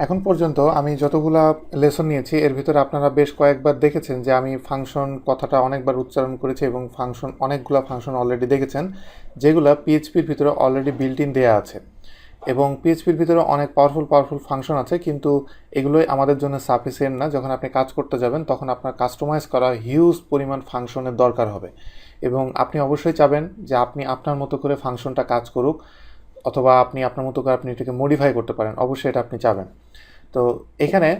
এখন পর্যন্ত আমি যতগুলা লেসন নিয়েছি এর ভিতরে আপনারা বেশ কয়েকবার দেখেছেন যে আমি ফাংশন কথাটা অনেকবার উচ্চারণ করেছি এবং অনেকগুলা ফাংশন অলরেডি দেখেছেন যেগুলো পিএইচপির ভিতরে অলরেডি বিল্ট ইন দেওয়া আছে এবং পিএইচপির ভিতরে অনেক পাওয়ারফুল ফাংশন আছে, কিন্তু এগুলোই আমাদের জন্য সাফিসিয়েন্ট না। যখন আপনি কাজ করতে যাবেন তখন আপনার কাস্টমাইজ করা হিউজ পরিমাণ ফাংশনের দরকার হবে এবং আপনি অবশ্যই চাবেন যে আপনি আপনার মতো করে ফাংশনটা কাজ করুক, অথবা আপনি আপনার মতো করে আপনি এটাকে মডিফাই করতে পারেন, অবশ্যই এটা আপনি চাবেন। তো এখানে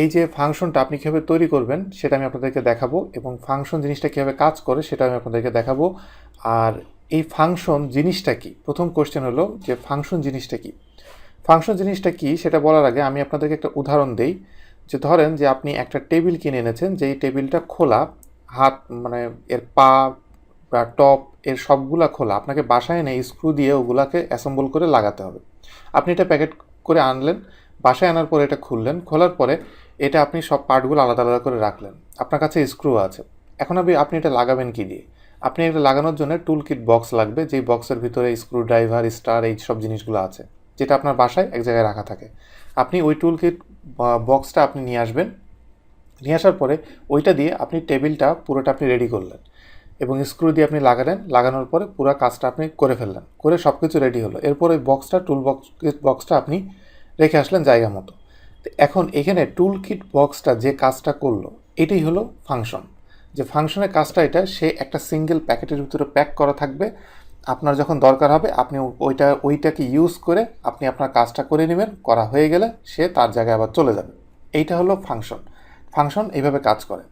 এই যে ফাংশনটা আপনি কীভাবে তৈরি করবেন সেটা আমি আপনাদেরকে দেখাবো এবং ফাংশন জিনিসটা কীভাবে কাজ করে সেটা আমি আপনাদেরকে দেখাবো। আর এই ফাংশন জিনিসটা কি, প্রথম কোশ্চেন হলো যে ফাংশন জিনিসটা কি। ফাংশন জিনিসটা কি সেটা বলার আগে আমি আপনাদেরকে একটা উদাহরণ দেই। যে ধরেন যে আপনি একটা টেবিল কিনে এনেছেন, যেই টেবিলটা খোলা, হাত মানে এর পা বা টপ এর সবগুলা খোলা, আপনাকে বাসায় এনে স্ক্রু দিয়ে ওগুলাকে অ্যাসেম্বল করে লাগাতে হবে। আপনি এটা প্যাকেট করে আনলেন, বাসায় আনার পরে এটা খুললেন, খোলার পরে এটা আপনি সব পার্টগুলো আলাদা আলাদা করে রাখলেন, আপনার কাছে স্ক্রু আছে। এখন আপনি এটা লাগাবেন কি দিয়ে? আপনি এটা লাগানোর জন্য টুল কিট বক্স লাগবে, যেই বক্সের ভিতরে স্ক্রু ড্রাইভার, স্টার, এই সব জিনিসগুলো আছে, যেটা আপনার বাসায় এক জায়গায় রাখা থাকে। আপনি ওই টুল কিট বক্সটা আপনি নিয়ে আসবেন। নিয়ে আসার পরে ওইটা দিয়ে আপনি টেবিলটা পুরোটা আপনি রেডি করলেন এবং স্ক্রু দিয়ে আপনি লাগালেন। লাগানোর পরে পুরো কাজটা আপনি করে ফেললেন, করে সব কিছু রেডি হলো। এরপর ওই বক্সটা বক্সটা আপনি রেখে আসলেন জায়গা মতো। তো এখন এখানে টুল কিট বক্সটা যে কাজটা করলো এটাই হলো ফাংশন। যে ফাংশনের কাজটা এটা, সে একটা সিঙ্গেল প্যাকেটের ভিতরে প্যাক করা থাকবে। আপনার যখন দরকার হবে আপনি ওইটাকে ইউজ করে আপনি আপনার কাজটা করে নেবেন, করা হয়ে গেলে সে তার জায়গায় আবার চলে যাবে। এইটা হলো ফাংশন। ফাংশন এইভাবে কাজ করে।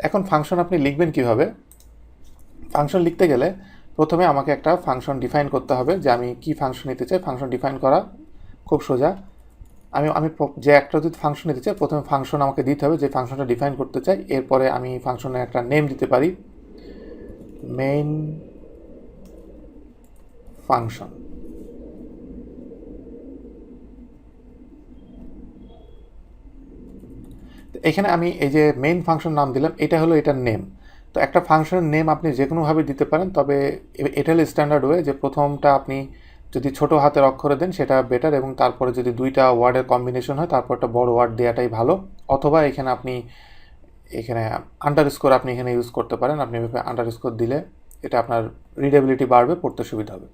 এখন ফাংশন আপনি লিখবেন কিভাবে? ফাংশন লিখতে গেলে প্রথমে আমাকে একটা ফাংশন ডিফাইন করতে হবে, যে আমি কি ফাংশন নিতে চাই। ফাংশন ডিফাইন করা খুব সোজা। আমি আমি যে একটা যদি ফাংশন নিতে চাই, প্রথমে ফাংশন আমাকে দিতে হবে যে ফাংশনটা ডিফাইন করতে চাই। এরপরে আমি ফাংশনের একটা নেম দিতে পারি, মেইন ফাংশন। এখানে আমি এই যে মেইন ফাংশন নাম দিলাম, এটা হলো এটার নেম। তো একটা ফাংশনের নেম আপনি যে কোনোভাবে দিতে পারেন, তবে এটা হলো স্ট্যান্ডার্ড ওয়ে যে প্রথমটা আপনি যদি ছোট হাতের অক্ষরে দেন সেটা বেটার, এবং তারপরে যদি দুইটা ওয়ার্ডের কম্বিনেশন হয় তারপর একটা বড় ওয়ার্ড দেওয়াটাই ভালো। অথবা এখানে আন্ডারস্কোর আপনি এখানে ইউজ করতে পারেন। আপনি আন্ডারস্কোর দিলে এটা আপনার রিডেবিলিটি বাড়বে, পড়তে সুবিধা হবে।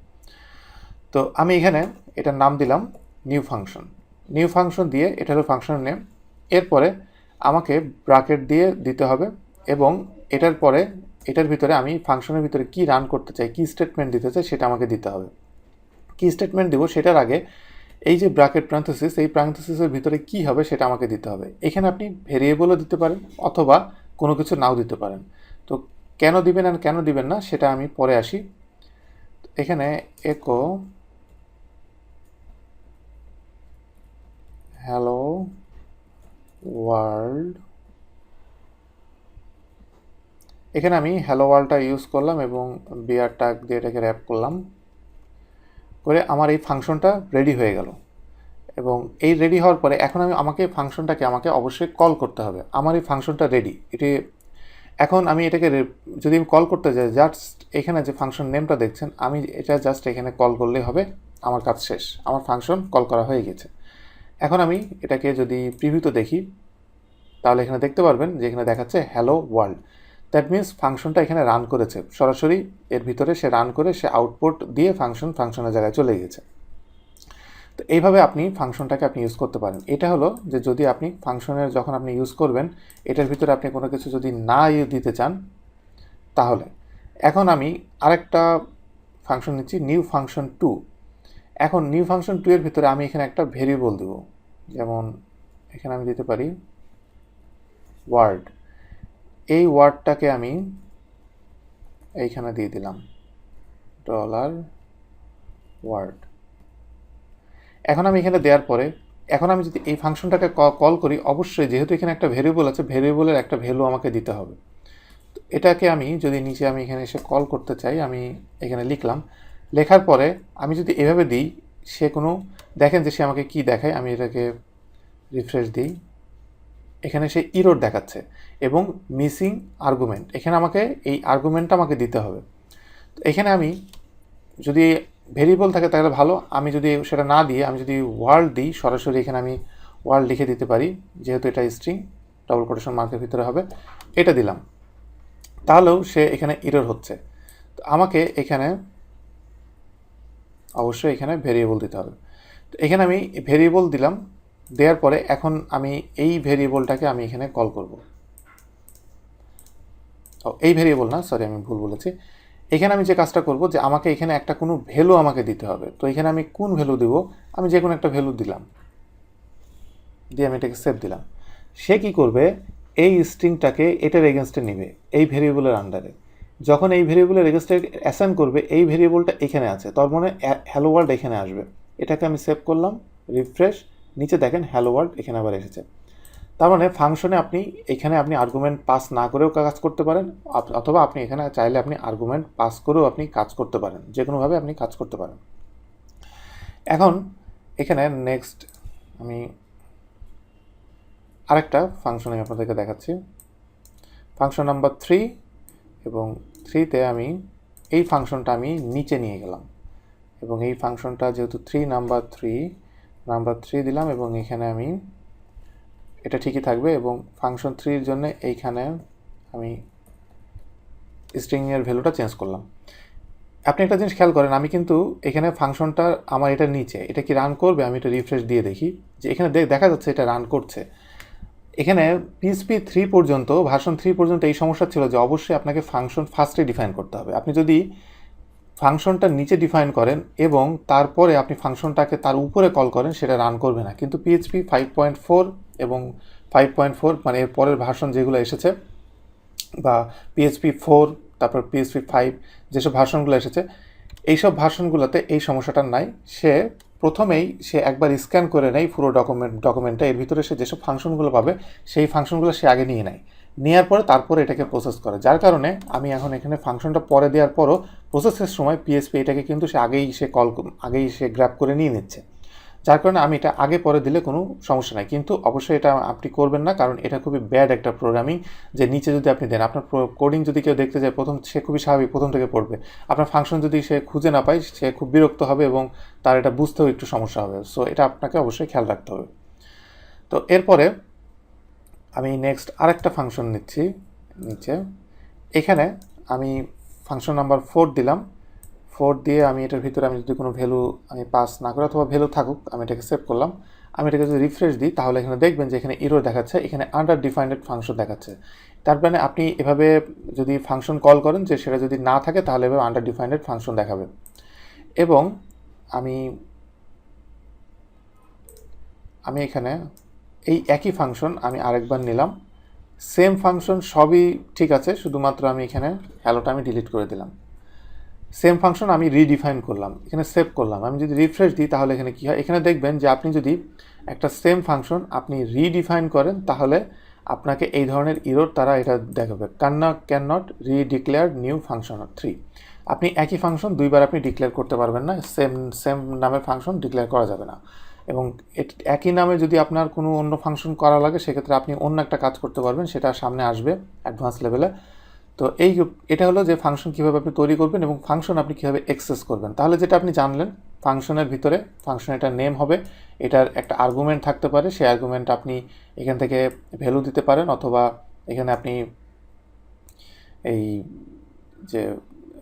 তো আমি এখানে এটার নাম দিলাম নিউ ফাংশন। নিউ ফাংশন দিয়ে, এটা হলো ফাংশনের নেম। এরপরে আমাকে ব্র্যাকেট দিয়ে দিতে হবে এবং এটার ভিতরে আমি ফাংশনের ভিতরে কি রান করতে চাই, কি স্টেটমেন্ট দিতে চাই সেটা আমাকে দিতে হবে। কি স্টেটমেন্ট দেবো সেটার আগে এই যে ব্র্যাকেট প্যারেনথেসিস, এই প্যারেনথেসিসের ভিতরে কি হবে সেটা আমাকে দিতে হবে। এখানে আপনি ভেরিয়েবলও দিতে পারেন অথবা কোনো কিছু নাও দিতে পারেন। তো কেন দিবেন আর কেন দিবেন না সেটা আমি পরে আসি। এখানে একো হ্যালো ওয়ার্ল্ড, এখানে আমি হ্যালো ওয়ার্ল্ডটা ইউজ করলাম এবং বিআর ট্যাগ দিয়ে এটাকে র্যাপ করলাম, করে আমার এই ফাংশনটা রেডি হয়ে গেল। এবং এই রেডি হওয়ার পরে এখন আমাকে অবশ্যই কল করতে হবে। আমার এই ফাংশনটা রেডি, এখন আমি এটাকে যদি আমি কল করতে যাই, জাস্ট এখানে যে ফাংশন নেমটা দেখছেন, আমি এটা জাস্ট এখানে কল করলেই হবে, আমার কাজ শেষ, আমার ফাংশন কল করা হয়ে গেছে। এখন আমি এটাকে যদি প্রিভিউতে দেখি তাহলে এখানে দেখতে পারবেন যে এখানে দেখাচ্ছে হ্যালো ওয়ার্ল্ড। দ্যাট মিনস ফাংশনটা এখানে রান করেছে, সরাসরি এর ভিতরে সে রান করে সে আউটপুট দিয়ে ফাংশনের জায়গায় চলে গেছে। তো এইভাবে আপনি ফাংশনটাকে ইউজ করতে পারেন। এটা হলো যে যদি আপনি ফাংশনের যখন আপনি ইউজ করবেন, এটার ভিতরে আপনি কোনো কিছু যদি না দিতে চান তাহলে। এখন আমি আরেকটা ফাংশন নিচ্ছি, নিউ ফাংশন 2। এখন নিউ ফাংশন 2 এর ভিতরে আমি এখানে একটা ভেরিয়েবল দেব, যেমন এখানে আমি দিতে পারি ওয়ার্ড। এই ওয়ার্ডটাকে আমি এইখানে দিয়ে দিলাম $ওয়ার্ড। এখন আমি এখানে দেওয়ার পরে এখন আমি যদি এই ফাংশনটাকে কল করি, অবশ্যই যেহেতু এখানে একটা ভেরিয়েবল আছে, ভেরিয়েবলের একটা ভ্যালু আমাকে দিতে হবে। তো এটাকে আমি যদি নিচে আমি এখানে এসে কল করতে চাই, আমি এখানে লিখলাম। লেখার পরে আমি যদি এভাবে দিই, দেখেন যে সে আমাকে কি দেখায়। আমি এটাকে রিফ্রেশ দিই, এখানে সে ইরর দেখাচ্ছে এবং মিসিং আর্গুমেন্ট। এখানে আমাকে এই আর্গুমেন্টটা আমাকে দিতে হবে। তো এখানে আমি যদি ভেরিয়েবল থাকে তাহলে ভালো, আমি যদি সেটা না দিয়ে আমি যদি ওয়ার্ল্ড দিই, সরাসরি এখানে আমি ওয়ার্ল্ড লিখে দিতে পারি, যেহেতু এটা স্ট্রিং ডবল কোটেশন মার্কের ভিতরে হবে, এটা দিলাম, তাহলেও সে এখানে এরর হচ্ছে। তো আমাকে এখানে অবশ্যই এখানে ভেরিয়েবল দিতে হবে। তো এখানে আমি ভেরিয়েবল দিলাম, দেওয়ার পরে এখন আমি এই ভেরিয়েবলটাকে আমি এখানে কল করব। এই ভেরিয়েবল না, সরি আমি ভুল বলেছি। এখানে আমি যে কাজটা করব যে আমাকে এখানে একটা কোনো ভ্যালু আমাকে দিতে হবে। তো এখানে আমি কোন ভ্যালু দেব, আমি যে কোনো একটা ভ্যালু দিলাম, দিয়ে আমি এটাকে সেভ দিলাম। সে কি করবে, এই স্ট্রিংটাকে এটার এগেনস্টে নেবে এই ভেরিয়েবলের আন্ডারে। যখন এই ভেরিয়েবলের এগেনস্টে অ্যাসাইন করবে, এই ভেরিয়েবলটা এখানে আছে, তার মানে হ্যালো ওয়ার্ল্ড এখানে আসবে। এটাকে আমি সেভ করলাম, রিফ্রেশ, নিচে দেখেন হ্যালো ওয়ার্ল্ড এখানে আবার এসেছে। তার মানে ফাংশনে আপনি এখানে আপনি আর্গুমেন্ট পাস না করেও কাজ করতে পারেন, অথবা আপনি এখানে চাইলে আপনি আর্গুমেন্ট পাস করেও আপনি কাজ করতে পারেন, যে কোনোভাবে আপনি কাজ করতে পারেন। এখন এখানে নেক্সট আমি আরেকটা ফাংশন আমি আপনাদেরকে দেখাচ্ছি, ফাংশন নাম্বার 3, এবং 3তে আমি এই ফাংশনটা আমি নিচে নিয়ে গেলাম, এবং এই ফাংশনটা যেহেতু নাম্বার 3 দিলাম, এবং এখানে আমি এটা ঠিকই থাকবে, এবং ফাংশন 3-এর জন্য এইখানে আমি স্ট্রিংয়ের ভ্যালুটা চেঞ্জ করলাম। আপনি একটা জিনিস খেয়াল করেন, আমি কিন্তু এখানে ফাংশনটা আমার এটা নিচে, এটা কি রান করবে, আমি এটা রিফ্রেশ দিয়ে দেখি যে এখানে দেখা যাচ্ছে এটা রান করছে। এখানে PHP 3 পর্যন্ত, ভার্সন 3 পর্যন্ত এই সমস্যা ছিল যে অবশ্যই আপনাকে ফাংশন ফার্স্টে ডিফাইন করতে হবে। আপনি যদি ফাংশনটা নিচে ডিফাইন করেন এবং তারপরে আপনি ফাংশনটাকে তার উপরে কল করেন, সেটা রান করবে না। কিন্তু PHP 5.4 এবং 5.4 মানে এর পরের ভার্সন যেগুলো এসেছে, বা PHP 4, তারপর PHP 5 যেসব ভার্সনগুলো এসেছে, এইসব ভার্সনগুলোতে এই সমস্যাটা নাই। সে প্রথমেই সে একবার স্ক্যান করে নেয় পুরো ডকুমেন্টটা, এর ভিতরে সে যেসব ফাংশনগুলো পাবে সেই ফাংশনগুলো সে আগে নিয়ে নেয়, নেওয়ার পরে তারপরে এটাকে প্রসেস করে। যার কারণে আমি এখন এখানে ফাংশনটা পরে দেওয়ার পরও প্রসেসের সময় PHP এটাকে কিন্তু সে আগেই সে গ্র্যাব করে নিয়ে নিচ্ছে। যার কারণে আমি এটা আগে পরে দিলে কোনো সমস্যা নাই। কিন্তু অবশ্যই এটা আপনি করবেন না, কারণ এটা খুবই ব্যাড একটা প্রোগ্রামিং, যে নিচে যদি আপনি দেন, আপনার কোডিং যদি কেউ দেখতে যায় সে খুবই স্বাভাবিক প্রথম থেকে পড়বে, আপনার ফাংশন যদি সে খুঁজে না পায় সে খুব বিরক্ত হবে এবং তার এটা বুঝতেও একটু সমস্যা হবে। সো এটা আপনাকে অবশ্যই খেয়াল রাখতে হবে। তো এরপরে আমি নেক্সট আরেকটা ফাংশন নিচ্ছি নিচে, এখানে আমি ফাংশন নাম্বার 4 দিলাম, 4 দিয়ে আমি এটার ভিতরে আমি যদি কোনো ভ্যালু আমি পাস না করে, অথবা ভ্যালু থাকুক, আমি এটাকে সেভ করলাম। আমি এটাকে যদি রিফ্রেশ দিই, তাহলে এখানে দেখবেন যে এখানে এরর দেখাচ্ছে, এখানে আন্ডার ডিফাইন্ড ফাংশন দেখাচ্ছে। তার মানে আপনি এভাবে যদি ফাংশন কল করেন, যে সেটা যদি না থাকে তাহলে এভাবে আন্ডার ডিফাইন্ড ফাংশন দেখাবে। এবং আমি এখানে এই একই ফাংশন আমি আরেকবার নিলাম, সেম ফাংশন সবই ঠিক আছে, শুধুমাত্র আমি এখানে হ্যালোটা আমি ডিলিট করে দিলাম। সেম ফাংশন আমি রিডিফাইন করলাম, এখানে সেভ করলাম। আমি যদি রিফ্রেশ দিই তাহলে এখানে কী হয়, এখানে দেখবেন যে আপনি যদি একটা সেম ফাংশন আপনি রিডিফাইন করেন, তাহলে আপনাকে এই ধরনের ইরর তারা এটা দেখাবে, ক্যান নট রিডিক্লেয়ার নিউ ফাংশন 3। আপনি একই ফাংশন দুইবার আপনি ডিক্লেয়ার করতে পারবেন না, সেম নামের ফাংশন ডিক্লেয়ার করা যাবে না। এবং একই নামে যদি আপনার কোনো অন্য ফাংশন করা লাগে, সেক্ষেত্রে আপনি অন্য একটা কাজ করতে পারবেন, সেটা সামনে আসবে অ্যাডভান্স লেভেলে। তো এটা হলো যে ফাংশন কীভাবে আপনি তৈরি করবেন এবং ফাংশন আপনি কীভাবে অ্যাক্সেস করবেন। তাহলে যেটা আপনি জানলেন, ফাংশনের ভিতরে ফাংশন এটার নেম হবে, এটার একটা আর্গুমেন্ট থাকতে পারে, সেই আর্গুমেন্ট আপনি এখান থেকে ভ্যালু দিতে পারেন, অথবা এখানে আপনি এই যে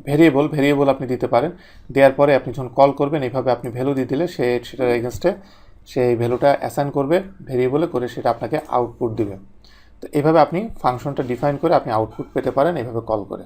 ভেরিয়েবল আপনি দিতে পারেন। দেওয়ার পরে আপনি যখন কল করবেন, এইভাবে আপনি ভ্যালু দিয়ে দিলে সেটার এগেনস্টে সেই ভ্যালুটা অ্যাসাইন করবে ভেরিয়েবলে করে, সেটা আপনাকে আউটপুট দিবে। তো এইভাবে আপনি ফাংশনটা ডিফাইন করে আপনি আউটপুট পেতে পারেন এইভাবে কল করে।